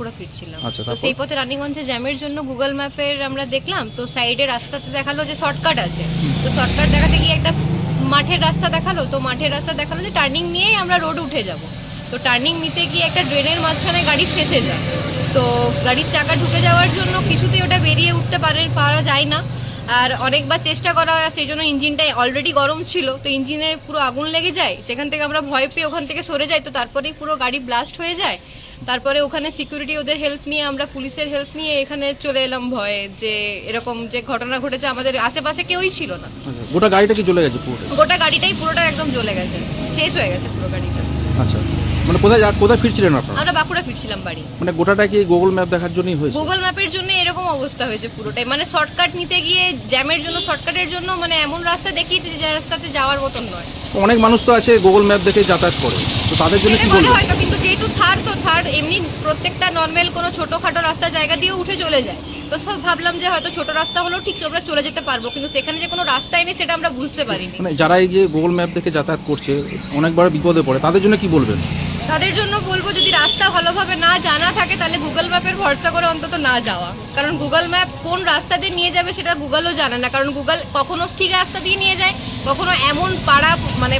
পুরো ফিরছিলাম। আচ্ছা, তো তারপর? সেই পথে রানীগঞ্জে জ্যামের জন্য গুগল ম্যাপের আমরা দেখলাম, তো সাইডে রাস্তাতে দেখালো যে শর্টকাট আছে। তো শর্টকাট দেখাতে গিয়ে একটা মাঠের রাস্তা দেখালো, তো মাঠের রাস্তা দেখালো যে টার্নিং নিয়েই আমরা রোড উঠে যাব। তো টার্নিং নিতে গিয়ে একটা ড্রেনের মাঝখানে গাড়ি ফেঁসে যায়। তো গাড়ির চাকা ঢুকে যাওয়ার জন্য কিছুতেই ওটা বেরিয়ে উঠতে পারা যায় না। আর অনেকবার চেষ্টা করা হয়, সেই জন্য ইঞ্জিনটা অলরেডি গরম ছিল, তো ইঞ্জিনে পুরো আগুন লেগে যায়। সেখান থেকে আমরা ভয় পেয়ে ওখান থেকে সরে যাই, তো তারপরেই পুরো গাড়ি ব্লাস্ট হয়ে যায়। তারপরে ওখানে সিকিউরিটি ওদের হেল্প নিয়ে, আমরা পুলিশের হেল্প নিয়ে এখানে চলে এলাম ভয়ে, যে এরকম যে ঘটনা ঘটেছে। আমাদের আশেপাশে কেউই ছিল না। গোটা গাড়িটা কি জ্বলে গেছে পুরোটা? গোটা গাড়িটাই পুরোটা একদম জ্বলে গেছে, শেষ হয়ে গেছে পুরো গাড়িটা। আচ্ছা, মানে কোথায় ফিরছিলেন আপনারা? আমরা বাঁকুড়া ফিরছিলাম বাড়ি। মানে গোটাটা কি গুগল ম্যাপ দেখার জন্যই হয়েছে? গুগল ম্যাপের জন্য এরকম অবস্থা হয়েছে পুরোটাই, মানে শর্টকাট নিতে গিয়ে জ্যামের জন্য, শর্টকাটের জন্য মানে এমন রাস্তা দেখিয়েছে যে রাস্তাতে যাওয়ার মতন নয়। অনেক মানুষ তো আছে গুগল ম্যাপ দেখে যাতায়াত করে, তো তাদের জন্য কি বলবো? হয়তো, কিন্তু যেহেতু থার্ড এমনি প্রত্যেকটা নর্মাল কোনো ছোটখাটো রাস্তা জায়গা দিয়ে উঠে চলে যায়, তো সব ভাবলাম যে হয়তো ছোট রাস্তা হলেও ঠিক আমরা চলে যেতে পারবো, কিন্তু সেখানে যে কোনো রাস্তাই নেই সেটা আমরা বুঝতে পারিনি। মানে যারা এই যে গুগল ম্যাপ দেখে যাতায়াত করছে অনেকবার বিপদে পড়ে, তাদের জন্য কি বলবেন? তাদের জন্য বলবো, যদি রাস্তা ভালোভাবে না জানা থাকে তাহলে গুগল ম্যাপের ভরসা করে অন্তত না যাওয়া। কারণ গুগল ম্যাপ কোন রাস্তা দিয়ে নিয়ে যাবে সেটা গুগলও জানে না। কারণ গুগল কখনো ঠিক রাস্তা দিয়ে নিয়ে যায়, কখনো এমন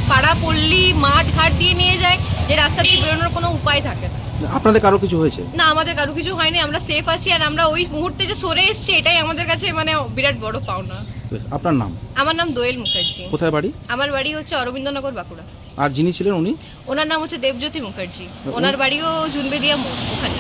পাড়া পল্লী মাঠ ঘাট দিয়ে নিয়ে যায় যে রাস্তা দিয়ে বেরোনোর কোনো উপায় থাকে না। আপনাদের কারো কিছু হয়েছে? না, আমাদের কারো কিছু হয়নি, আমরা সেফ আছি। আর আমরা ওই মুহূর্তে যে সরে এসেছি এটাই আমাদের কাছে মানে বিরাট বড় পাওনা। আপনার নাম? আমার নাম দোয়েল মুখার্জি। কোথায় বাড়ি? আমার বাড়ি হচ্ছে অরবিন্দনগর, বাঁকুড়া। আর যিনি ছিলেন উনি? ওনার নাম হচ্ছে দেবজ্যোতি মুখার্জি। ওনার বাড়িও জুনবেদিয়া মোড় ওখানে।